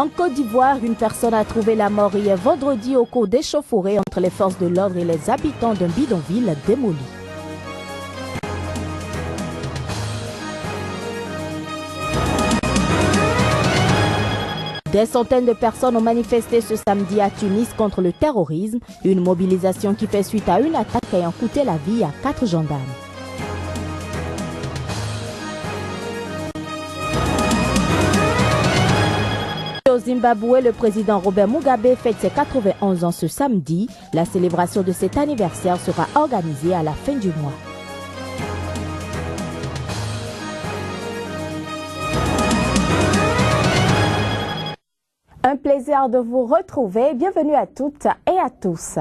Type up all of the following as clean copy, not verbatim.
En Côte d'Ivoire, une personne a trouvé la mort hier vendredi au cours d'échauffourées entre les forces de l'ordre et les habitants d'un bidonville démoli. Des centaines de personnes ont manifesté ce samedi à Tunis contre le terrorisme, une mobilisation qui fait suite à une attaque ayant coûté la vie à 4 gendarmes. Au Zimbabwe, le président Robert Mugabe fête ses 91 ans ce samedi. La célébration de cet anniversaire sera organisée à la fin du mois. Un plaisir de vous retrouver. Bienvenue à toutes et à tous.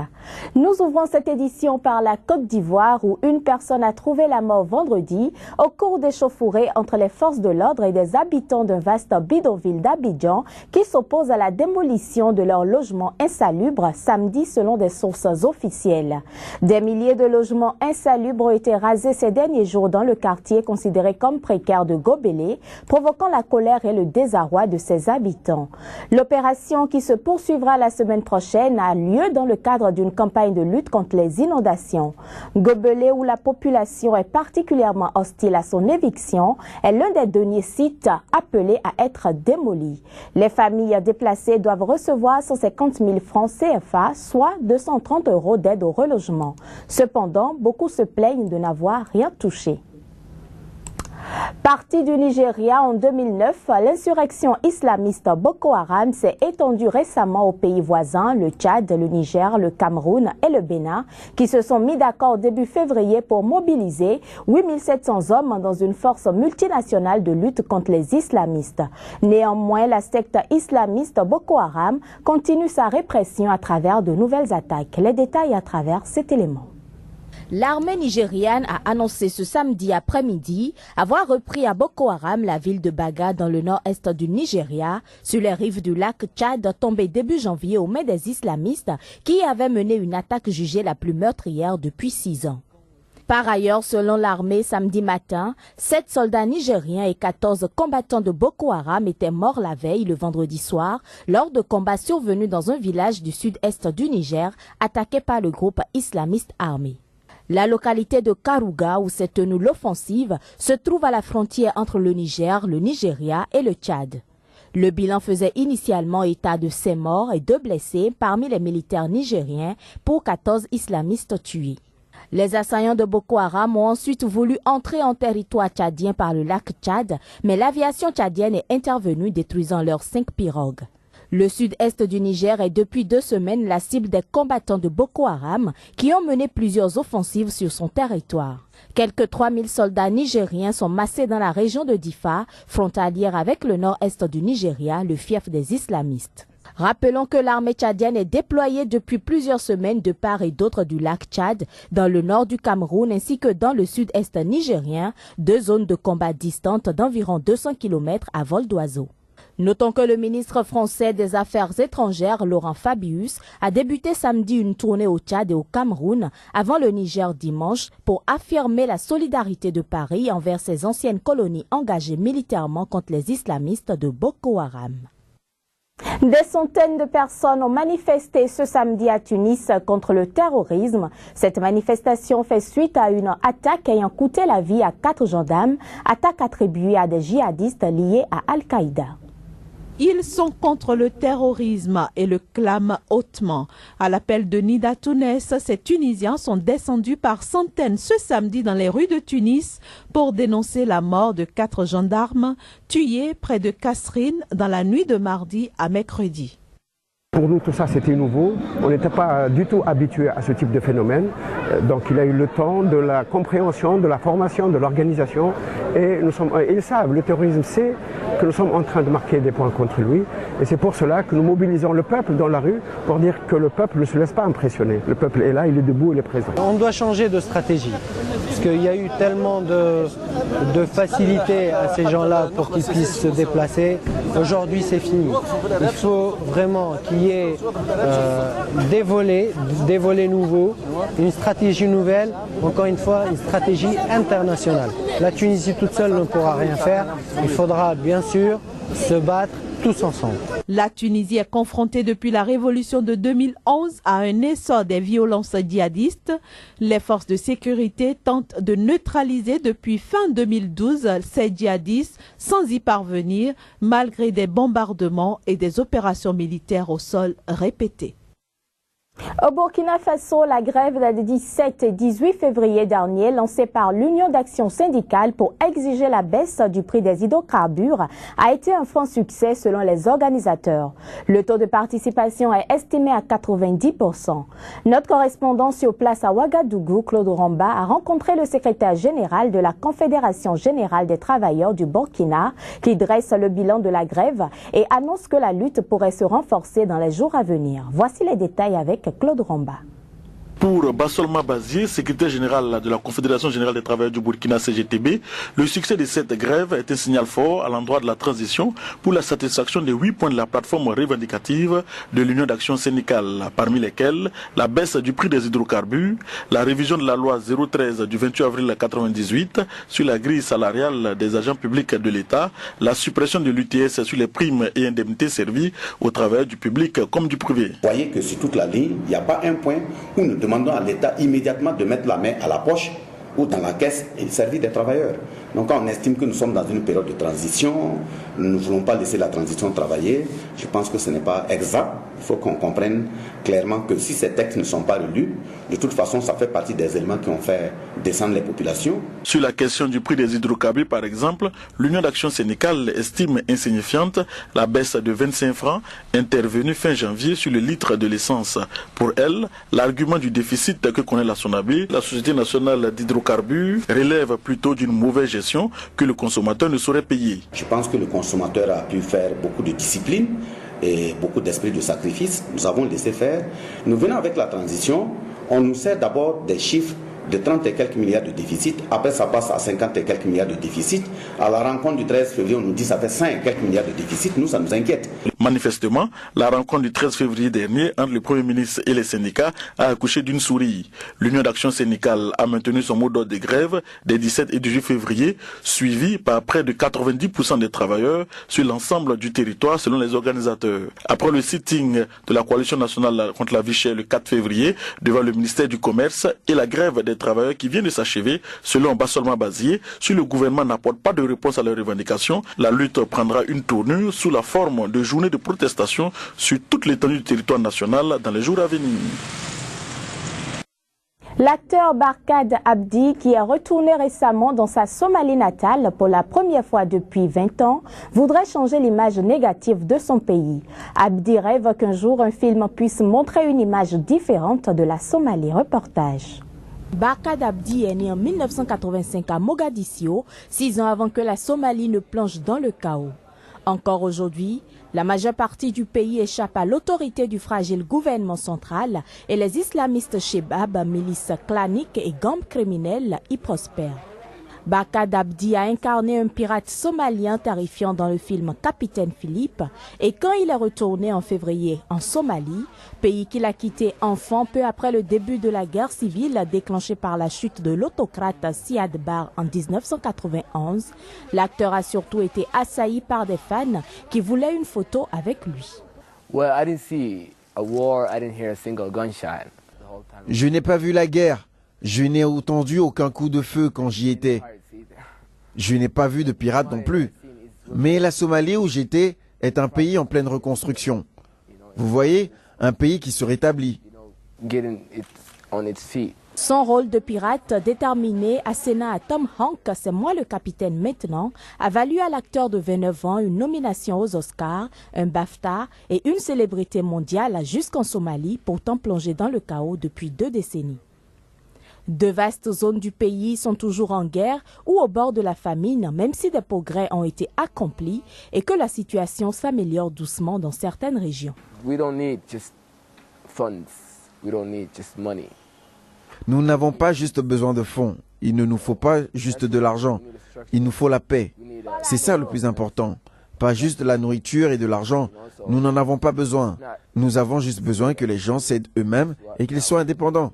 Nous ouvrons cette édition par la Côte d'Ivoire où une personne a trouvé la mort vendredi au cours d'échauffourées entre les forces de l'ordre et des habitants d'un vaste bidonville d'Abidjan qui s'opposent à la démolition de leurs logements insalubres samedi selon des sources officielles. Des milliers de logements insalubres ont été rasés ces derniers jours dans le quartier considéré comme précaire de Gobélé, provoquant la colère et le désarroi de ses habitants. L'opération qui se poursuivra la semaine prochaine a lieu dans le cadre d'une campagne de lutte contre les inondations. Gobelé, où la population est particulièrement hostile à son éviction, est l'un des derniers sites appelés à être démolis. Les familles déplacées doivent recevoir 150 000 francs CFA, soit 230 € d'aide au relogement. Cependant, beaucoup se plaignent de n'avoir rien touché. Partie du Nigeria en 2009, l'insurrection islamiste Boko Haram s'est étendue récemment aux pays voisins, le Tchad, le Niger, le Cameroun et le Bénin, qui se sont mis d'accord début février pour mobiliser 8 700 hommes dans une force multinationale de lutte contre les islamistes. Néanmoins, la secte islamiste Boko Haram continue sa répression à travers de nouvelles attaques. Les détails à travers cet élément. L'armée nigériane a annoncé ce samedi après-midi avoir repris à Boko Haram la ville de Baga dans le nord-est du Nigeria, sur les rives du lac Tchad, tombé début janvier aux mains des islamistes qui avaient mené une attaque jugée la plus meurtrière depuis 6 ans. Par ailleurs, selon l'armée, samedi matin, 7 soldats nigériens et 14 combattants de Boko Haram étaient morts la veille, le vendredi soir, lors de combats survenus dans un village du sud-est du Niger, attaqué par le groupe islamiste armé. La localité de Karouga, où s'est tenue l'offensive, se trouve à la frontière entre le Niger, le Nigeria et le Tchad. Le bilan faisait initialement état de 5 morts et 2 blessés parmi les militaires nigériens pour 14 islamistes tués. Les assaillants de Boko Haram ont ensuite voulu entrer en territoire tchadien par le lac Tchad, mais l'aviation tchadienne est intervenue détruisant leurs 5 pirogues. Le sud-est du Niger est depuis 2 semaines la cible des combattants de Boko Haram qui ont mené plusieurs offensives sur son territoire. Quelques 3000 soldats nigériens sont massés dans la région de Difa, frontalière avec le nord-est du Nigeria, le fief des islamistes. Rappelons que l'armée tchadienne est déployée depuis plusieurs semaines de part et d'autre du lac Tchad, dans le nord du Cameroun ainsi que dans le sud-est nigérien, 2 zones de combat distantes d'environ 200 km à vol d'oiseau. Notons que le ministre français des Affaires étrangères, Laurent Fabius, a débuté samedi une tournée au Tchad et au Cameroun avant le Niger dimanche pour affirmer la solidarité de Paris envers ses anciennes colonies engagées militairement contre les islamistes de Boko Haram. Des centaines de personnes ont manifesté ce samedi à Tunis contre le terrorisme. Cette manifestation fait suite à une attaque ayant coûté la vie à 4 gendarmes, attaque attribuée à des djihadistes liés à Al-Qaïda. Ils sont contre le terrorisme et le clament hautement. À l'appel de Nida Tounès, ces Tunisiens sont descendus par centaines ce samedi dans les rues de Tunis pour dénoncer la mort de 4 gendarmes tués près de Kasserine dans la nuit de mardi à mercredi. Pour nous, tout ça, c'était nouveau. On n'était pas du tout habitué à ce type de phénomène. Donc, il a eu le temps de la compréhension, de la formation, de l'organisation. Et ils savent, le terrorisme sait que nous sommes en train de marquer des points contre lui. Et c'est pour cela que nous mobilisons le peuple dans la rue pour dire que le peuple ne se laisse pas impressionner. Le peuple est là, il est debout, il est présent. On doit changer de stratégie. Parce qu'il y a eu tellement de facilité à ces gens-là pour qu'ils puissent se déplacer. Aujourd'hui, c'est fini. Il faut vraiment qu'il y ait des volets nouveaux, une stratégie nouvelle, encore une fois, une stratégie internationale. La Tunisie toute seule ne pourra rien faire. Il faudra bien sûr se battre tous ensemble. La Tunisie est confrontée depuis la révolution de 2011 à un essor des violences djihadistes. Les forces de sécurité tentent de neutraliser depuis fin 2012 ces djihadistes sans y parvenir, malgré des bombardements et des opérations militaires au sol répétées. Au Burkina Faso, la grève des 17 et 18 février dernier, lancée par l'Union d'action syndicale pour exiger la baisse du prix des hydrocarbures, a été un franc succès selon les organisateurs. Le taux de participation est estimé à 90%. Notre correspondant sur place à Ouagadougou, Claude Ramba, a rencontré le secrétaire général de la Confédération générale des travailleurs du Burkina, qui dresse le bilan de la grève et annonce que la lutte pourrait se renforcer dans les jours à venir. Voici les détails avec Claude Ramba. Pour Bassolma Bazier, secrétaire général de la Confédération générale des travailleurs du Burkina CGTB, le succès de cette grève est un signal fort à l'endroit de la transition pour la satisfaction des 8 points de la plateforme revendicative de l'Union d'action syndicale, parmi lesquels la baisse du prix des hydrocarbures, la révision de la loi 013 du 28 avril 1998 sur la grille salariale des agents publics de l'État, la suppression de l'UTS sur les primes et indemnités servies aux travailleurs du public comme du privé. Vous voyez que sur toute la ligne, il n'y a pas un point où nous demandons à l'État immédiatement de mettre la main à la poche ou dans la caisse et servir des travailleurs. Donc quand on estime que nous sommes dans une période de transition, nous ne voulons pas laisser la transition travailler, je pense que ce n'est pas exact. Il faut qu'on comprenne clairement que si ces textes ne sont pas relus, de toute façon ça fait partie des éléments qui ont fait descendre les populations. Sur la question du prix des hydrocarbures par exemple, l'Union d'action syndicale estime insignifiante la baisse de 25 francs intervenue fin janvier sur le litre de l'essence. Pour elle, l'argument du déficit que connaît la SONABI, la Société nationale d'hydrocarbures, relève plutôt d'une mauvaise gestion que le consommateur ne saurait payer. Je pense que le consommateur a pu faire beaucoup de discipline et beaucoup d'esprit de sacrifice. Nous avons laissé faire. Nous venons avec la transition. On nous sert d'abord des chiffres de 30 et quelques milliards de déficit. Après, ça passe à 50 et quelques milliards de déficit. À la rencontre du 13 février, on nous dit que ça fait 5 et quelques milliards de déficit. Nous, ça nous inquiète. Manifestement, la rencontre du 13 février dernier entre le Premier ministre et les syndicats a accouché d'une souris. L'Union d'action syndicale a maintenu son mot d'ordre de grève des 17 et 18 février, suivi par près de 90% des travailleurs sur l'ensemble du territoire selon les organisateurs. Après le sitting de la coalition nationale contre la vie chère le 4 février devant le ministère du Commerce et la grève des travailleurs qui vient de s'achever, selon Bassolma Bazier, si le gouvernement n'apporte pas de réponse à leurs revendications, la lutte prendra une tournure sous la forme de journées de protestation sur toute l'étendue du territoire national dans les jours à venir. L'acteur Barkhad Abdi, qui est retourné récemment dans sa Somalie natale pour la première fois depuis 20 ans, voudrait changer l'image négative de son pays. Abdi rêve qu'un jour un film puisse montrer une image différente de la Somalie. Reportage. Barkhad Abdi est né en 1985 à Mogadiscio, 6 ans avant que la Somalie ne plonge dans le chaos. Encore aujourd'hui, la majeure partie du pays échappe à l'autorité du fragile gouvernement central et les islamistes Shebab, milices claniques et gangs criminels y prospèrent. Barkhad Abdi a incarné un pirate somalien terrifiant dans le film Capitaine Philippe et quand il est retourné en février en Somalie, pays qu'il a quitté enfant peu après le début de la guerre civile déclenchée par la chute de l'autocrate Siad Barre en 1991, l'acteur a surtout été assailli par des fans qui voulaient une photo avec lui. Je n'ai pas vu la guerre. Je n'ai entendu aucun coup de feu quand j'y étais. Je n'ai pas vu de pirates non plus. Mais la Somalie où j'étais est un pays en pleine reconstruction. Vous voyez, un pays qui se rétablit. Son rôle de pirate déterminé à Sénat à Tom Hanks, c'est moi le capitaine maintenant, a valu à l'acteur de 29 ans une nomination aux Oscars, un BAFTA et une célébrité mondiale jusqu'en Somalie, pourtant plongée dans le chaos depuis 2 décennies. De vastes zones du pays sont toujours en guerre ou au bord de la famine, même si des progrès ont été accomplis et que la situation s'améliore doucement dans certaines régions. Nous n'avons pas juste besoin de fonds. Il ne nous faut pas juste de l'argent. Il nous faut la paix. C'est ça le plus important. Pas juste de la nourriture et de l'argent. Nous n'en avons pas besoin. Nous avons juste besoin que les gens s'aident eux-mêmes et qu'ils soient indépendants.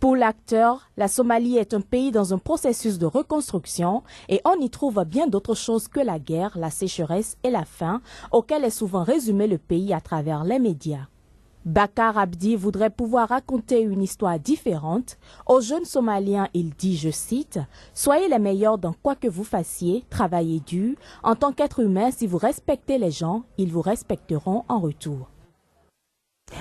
Pour l'acteur, la Somalie est un pays dans un processus de reconstruction et on y trouve bien d'autres choses que la guerre, la sécheresse et la faim, auxquelles est souvent résumé le pays à travers les médias. Bakar Abdi voudrait pouvoir raconter une histoire différente. Aux jeunes Somaliens, il dit, je cite, « Soyez les meilleurs dans quoi que vous fassiez, travaillez dur. En tant qu'être humain, si vous respectez les gens, ils vous respecteront en retour. »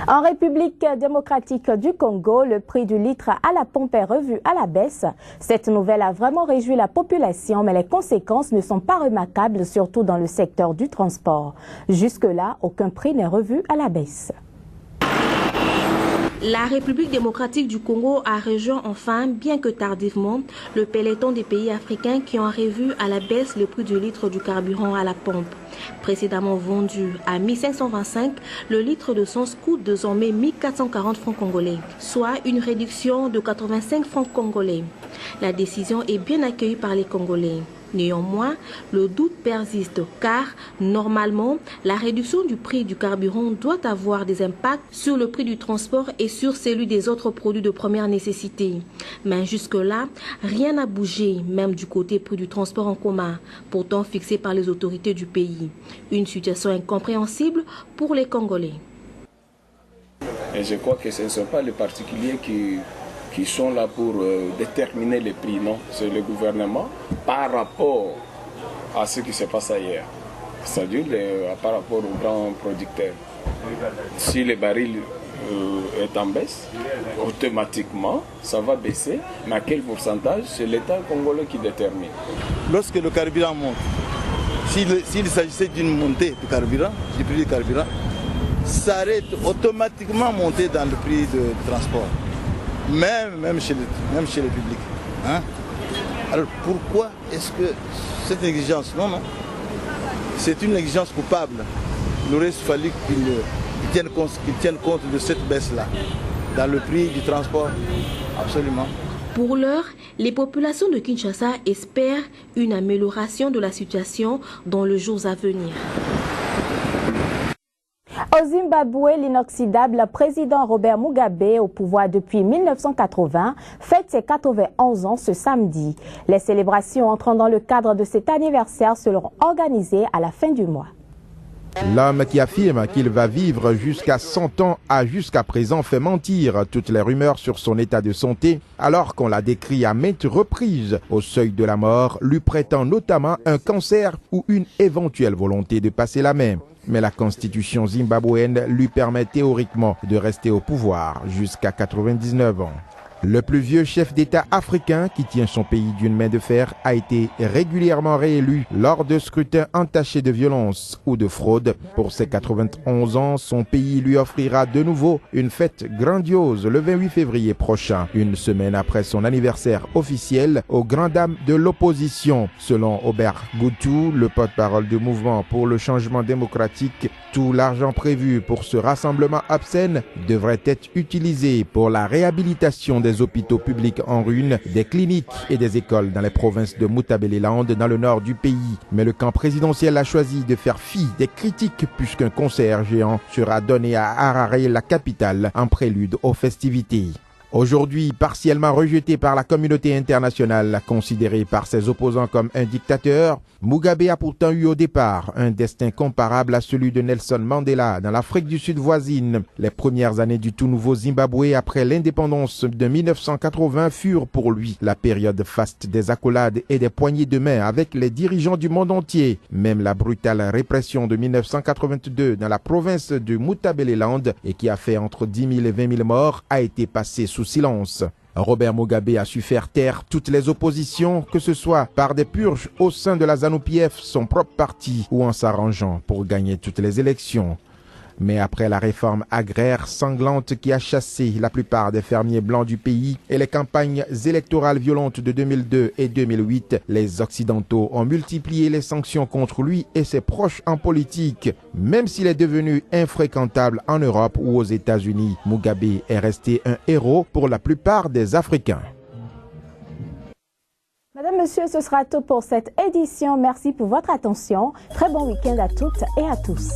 En République démocratique du Congo, le prix du litre à la pompe est revu à la baisse. Cette nouvelle a vraiment réjoui la population, mais les conséquences ne sont pas remarquables, surtout dans le secteur du transport. Jusque-là, aucun prix n'est revu à la baisse. La République démocratique du Congo a rejoint enfin, bien que tardivement, le peloton des pays africains qui ont revu à la baisse le prix du litre du carburant à la pompe. Précédemment vendu à 1525, le litre de essence coûte désormais 1440 francs congolais, soit une réduction de 85 francs congolais. La décision est bien accueillie par les Congolais. Néanmoins, le doute persiste car, normalement, la réduction du prix du carburant doit avoir des impacts sur le prix du transport et sur celui des autres produits de première nécessité. Mais jusque-là, rien n'a bougé, même du côté prix du transport en commun, pourtant fixé par les autorités du pays. Une situation incompréhensible pour les Congolais. Et je crois que ce ne sont pas les particuliers qui sont là pour déterminer les prix, non. C'est le gouvernement par rapport à ce qui se passe ailleurs. C'est-à-dire par rapport aux grands producteurs. Si le baril est en baisse, automatiquement, ça va baisser. Mais à quel pourcentage? C'est l'État congolais qui détermine. Lorsque le carburant monte, s'il s'agissait d'une montée du carburant, du prix du carburant, ça arrête automatiquement monter dans le prix de transport. Même chez les publics. Hein? Alors pourquoi est-ce que cette exigence, non, c'est une exigence coupable. Il aurait fallu qu'ils tiennent compte de cette baisse-là, dans le prix du transport, absolument. Pour l'heure, les populations de Kinshasa espèrent une amélioration de la situation dans les jours à venir. Au Zimbabwe, l'inoxydable président Robert Mugabe, au pouvoir depuis 1980, fête ses 91 ans ce samedi. Les célébrations entrant dans le cadre de cet anniversaire seront organisées à la fin du mois. L'homme qui affirme qu'il va vivre jusqu'à 100 ans a jusqu'à présent fait mentir toutes les rumeurs sur son état de santé, alors qu'on l'a décrit à maintes reprises au seuil de la mort, lui prêtant notamment un cancer ou une éventuelle volonté de passer la main. Mais la constitution zimbabwéenne lui permet théoriquement de rester au pouvoir jusqu'à 99 ans. Le plus vieux chef d'État africain qui tient son pays d'une main de fer a été régulièrement réélu lors de scrutins entachés de violence ou de fraude. Pour ses 91 ans, son pays lui offrira de nouveau une fête grandiose le 28 février prochain, une semaine après son anniversaire officiel aux grandes dames de l'opposition. Selon Aubert Goutou, le porte-parole du mouvement pour le changement démocratique, tout l'argent prévu pour ce rassemblement obscène devrait être utilisé pour la réhabilitation des hôpitaux publics en ruine, des cliniques et des écoles dans les provinces de Matabeleland dans le nord du pays. Mais le camp présidentiel a choisi de faire fi des critiques puisqu'un concert géant sera donné à Harare, la capitale, en prélude aux festivités. Aujourd'hui, partiellement rejeté par la communauté internationale, considéré par ses opposants comme un dictateur, Mugabe a pourtant eu au départ un destin comparable à celui de Nelson Mandela dans l'Afrique du Sud voisine. Les premières années du tout nouveau Zimbabwe après l'indépendance de 1980 furent pour lui la période faste des accolades et des poignées de main avec les dirigeants du monde entier. Même la brutale répression de 1982 dans la province de Matabeleland et qui a fait entre 10 000 et 20 000 morts a été passée sous silence. Robert Mugabe a su faire taire toutes les oppositions, que ce soit par des purges au sein de la ZANU-PF, son propre parti, ou en s'arrangeant pour gagner toutes les élections. Mais après la réforme agraire sanglante qui a chassé la plupart des fermiers blancs du pays et les campagnes électorales violentes de 2002 et 2008, les Occidentaux ont multiplié les sanctions contre lui et ses proches en politique. Même s'il est devenu infréquentable en Europe ou aux États-Unis, Mugabe est resté un héros pour la plupart des Africains. Madame, Monsieur, ce sera tout pour cette édition. Merci pour votre attention. Très bon week-end à toutes et à tous.